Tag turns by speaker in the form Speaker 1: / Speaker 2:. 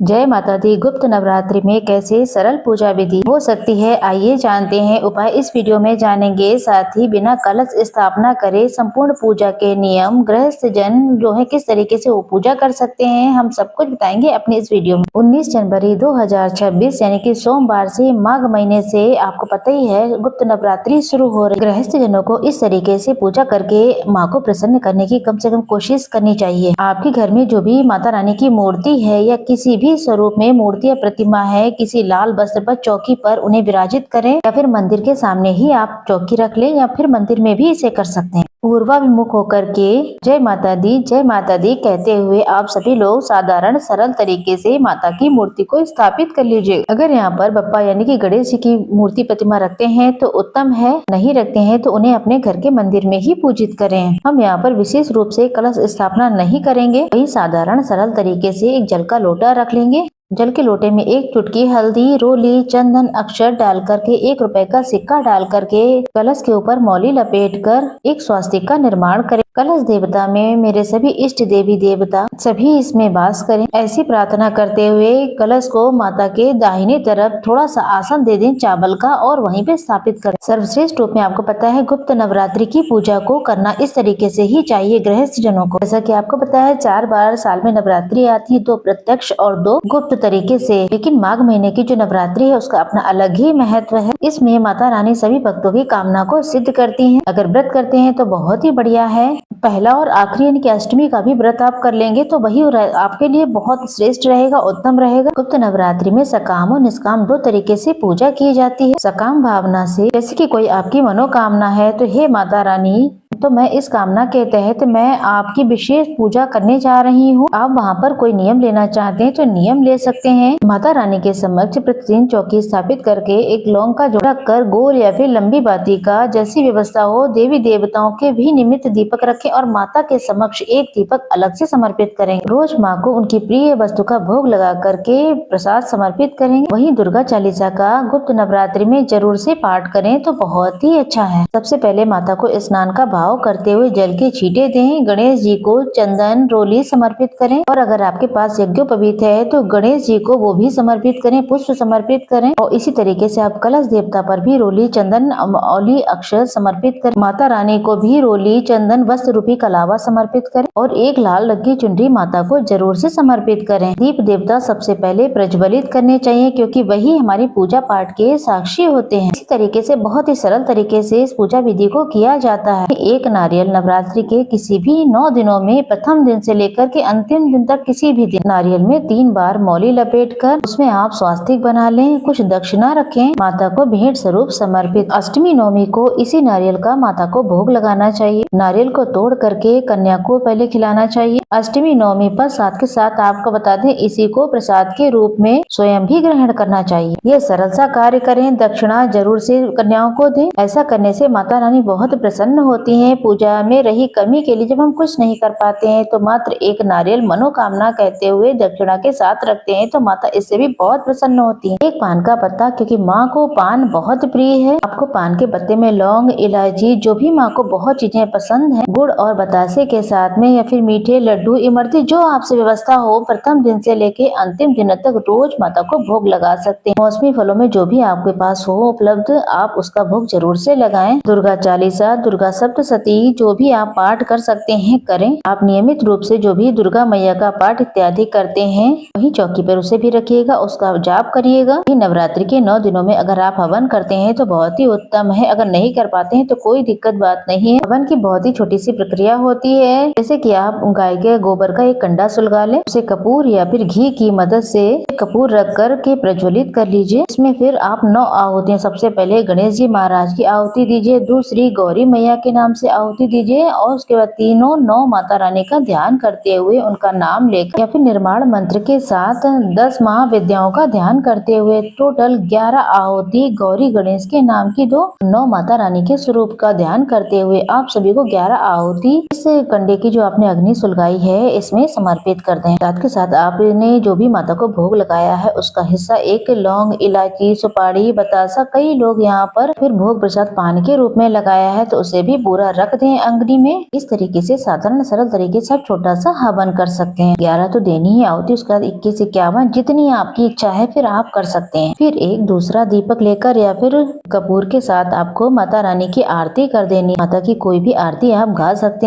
Speaker 1: जय माता दी। गुप्त नवरात्रि में कैसे सरल पूजा विधि हो सकती है, आइए जानते हैं उपाय। इस वीडियो में जानेंगे। साथ ही बिना कलश स्थापना करे संपूर्ण पूजा के नियम, गृहस्थ जन जो है किस तरीके से वो पूजा कर सकते हैं, हम सब कुछ बताएंगे अपने इस वीडियो में। 19 जनवरी 2026 यानी कि सोमवार से माघ महीने से आपको पता ही है गुप्त नवरात्रि शुरू हो रही। गृहस्थ जनों को इस तरीके से पूजा करके माँ को प्रसन्न करने की कम से कम कोशिश करनी चाहिए। आपके घर में जो भी माता रानी की मूर्ति है या किसी भी स्वरूप में मूर्ति या प्रतिमा है, किसी लाल वस्त्र पर चौकी पर उन्हें विराजित करें या फिर मंदिर के सामने ही आप चौकी रख लें या फिर मंदिर में भी इसे कर सकते हैं। पूर्वाभिमुख होकर के जय माता दी कहते हुए आप सभी लोग साधारण सरल तरीके से माता की मूर्ति को स्थापित कर लीजिए। अगर यहाँ पर बप्पा यानी कि गणेश जी की मूर्ति प्रतिमा रखते हैं तो उत्तम है, नहीं रखते हैं तो उन्हें अपने घर के मंदिर में ही पूजित करें। हम यहाँ पर विशेष रूप से कलश स्थापना नहीं करेंगे, वही साधारण सरल तरीके से एक जल का लोटा रख लेंगे। जल के लोटे में एक चुटकी हल्दी, रोली, चंदन, अक्षर डाल करके 1 रुपए का सिक्का डाल करके कलश के ऊपर मौली लपेट कर एक स्वास्तिक का निर्माण करें। कलश देवता में मेरे सभी इष्ट देवी देवता सभी इसमें वास करें, ऐसी प्रार्थना करते हुए कलश को माता के दाहिने तरफ थोड़ा सा आसन दे दें चावल का और वहीं पे स्थापित करें। सर्वश्रेष्ठ रूप में आपको पता है गुप्त नवरात्रि की पूजा को करना इस तरीके से ही चाहिए गृहस्थ जनों को। जैसा कि आपको पता है 4 बार साल में नवरात्रि आती है, 2 प्रत्यक्ष और 2 गुप्त तरीके से। लेकिन माघ महीने की जो नवरात्रि है उसका अपना अलग ही महत्व है। इसमें माता रानी सभी भक्तों की कामना को सिद्ध करती हैं। अगर व्रत करते हैं तो बहुत ही बढ़िया है। पहला और आखिरी यानी कि अष्टमी का भी व्रत आप कर लेंगे तो वही आपके लिए बहुत श्रेष्ठ रहेगा, उत्तम रहेगा। गुप्त नवरात्रि में सकाम और निष्काम 2 तरीके से पूजा की जाती है। सकाम भावना से, जैसे कि कोई आपकी मनोकामना है तो हे माता रानी, तो मैं इस कामना के तहत मैं आपकी विशेष पूजा करने जा रही हूँ। आप वहाँ पर कोई नियम लेना चाहते हैं तो नियम ले सकते हैं। माता रानी के समक्ष प्रतिदिन चौकी स्थापित करके एक लौंग का जोड़ा कर गोल या फिर लंबी बाती का जैसी व्यवस्था हो, देवी देवताओं के भी निमित्त दीपक रखें और माता के समक्ष एक दीपक अलग से समर्पित करेंगे। रोज माँ को उनकी प्रिय वस्तु का भोग लगा करके प्रसाद समर्पित करेंगे। वहीं दुर्गा चालीसा का गुप्त नवरात्रि में जरूर से पाठ करें तो बहुत ही अच्छा है। सबसे पहले माता को स्नान का भाव करते हुए जल के छींटे दें। गणेश जी को चंदन रोली समर्पित करें और अगर आपके पास यज्ञोपवीत है तो गणेश जी को वो भी समर्पित करें, पुष्प समर्पित करें। और इसी तरीके से आप कलश देवता पर भी रोली, चंदन, औली, अक्षर समर्पित करें। माता रानी को भी रोली, चंदन, वस्त्र रूपी कलावा समर्पित करें और एक लाल रंग की चुनरी माता को जरूर से समर्पित करें। दीप देवता सबसे पहले प्रज्वलित करने चाहिए क्योंकि वही हमारी पूजा पाठ के साक्षी होते हैं। इसी तरीके से बहुत ही सरल तरीके से इस पूजा विधि को किया जाता है। एक नारियल नवरात्रि के किसी भी 9 दिनों में प्रथम दिन से लेकर के अंतिम दिन तक किसी भी दिन नारियल में 3 बार मौली लपेटकर उसमें आप स्वास्तिक बना लें, कुछ दक्षिणा रखें, माता को भेंट स्वरूप समर्पित। अष्टमी नवमी को इसी नारियल का माता को भोग लगाना चाहिए। नारियल को तोड़ करके कन्या को पहले खिलाना चाहिए। अष्टमी नवमी पर साथ के साथ आपको बता दें इसी को प्रसाद के रूप में स्वयं भी ग्रहण करना चाहिए। ये सरल सा कार्य करें, दक्षिणा जरूर से कन्याओं को दें। ऐसा करने से माता रानी बहुत प्रसन्न होती है। पूजा में रही कमी के लिए जब हम कुछ नहीं कर पाते हैं तो मात्र एक नारियल मनोकामना कहते हुए दक्षिणा के साथ रखते हैं तो माता इससे भी बहुत प्रसन्न होती है। एक पान का पत्ता, क्योंकि माँ को पान बहुत प्रिय है। आपको पान के पत्ते में लौंग, इलायची, जो भी माँ को बहुत चीजें पसंद है, गुड़ और बतासे के साथ में या फिर मीठे लड्डू, इमरती, जो आपसे व्यवस्था हो, प्रथम दिन से लेके अंतिम दिन तक रोज माता को भोग लगा सकते हैं। मौसमी फलों में जो भी आपके पास हो उपलब्ध, आप उसका भोग जरूर से लगाएं। दुर्गा चालीसा, दुर्गा सप्तशती, जो भी आप पाठ कर सकते हैं करें। आप नियमित रूप से जो भी दुर्गा मैया का पाठ इत्यादि करते हैं वही चौकी पर उसे भी रखिएगा, उसका जाप करिएगा। नवरात्रि के 9 दिनों में अगर आप हवन करते हैं तो बहुत ही उत्तम है। अगर नहीं कर पाते हैं तो कोई दिक्कत बात नहीं है। हवन की बहुत ही छोटी सी प्रक्रिया होती है, जैसे कि आप गाय के गोबर का एक कंडा सुलगा लें, उसे कपूर या फिर घी की मदद से कपूर रख कर के प्रज्वलित कर लीजिए। इसमें फिर आप 9 आहुतियां, सबसे पहले गणेश जी महाराज की आहुति दीजिए, दूसरी गौरी मैया के नाम से आहुति दीजिए और उसके बाद तीनों 9 माता रानी का ध्यान करते हुए उनका नाम लेकर या फिर निर्माण मंत्र के साथ 10 महाविद्याओं का ध्यान करते हुए टोटल 11 आहुति गौरी गणेश के नाम की 9 माता रानी के स्वरूप का ध्यान करते हुए आप सभी को 11 आहुति इस कंडे की जो आपने अग्नि सुलगाई है इसमें समर्पित कर दें। साथ के साथ आपने जो भी माता को भोग लगाया है उसका हिस्सा एक लौंग, इलायची, सुपारी, बतासा, कई लोग यहाँ पर फिर भोग प्रसाद पान के रूप में लगाया है तो उसे भी पूरा कर रख दें अग्नि में। इस तरीके से साधारण सरल तरीके से आप छोटा सा हवन कर सकते हैं। 11 तो देनी ही आहुति, उसके बाद 21 51 जितनी आपकी इच्छा है फिर आप कर सकते हैं। फिर एक दूसरा दीपक लेकर या फिर कपूर के साथ आपको माता रानी की आरती कर देनी। माता की कोई भी आरती आप गा सकते हैं।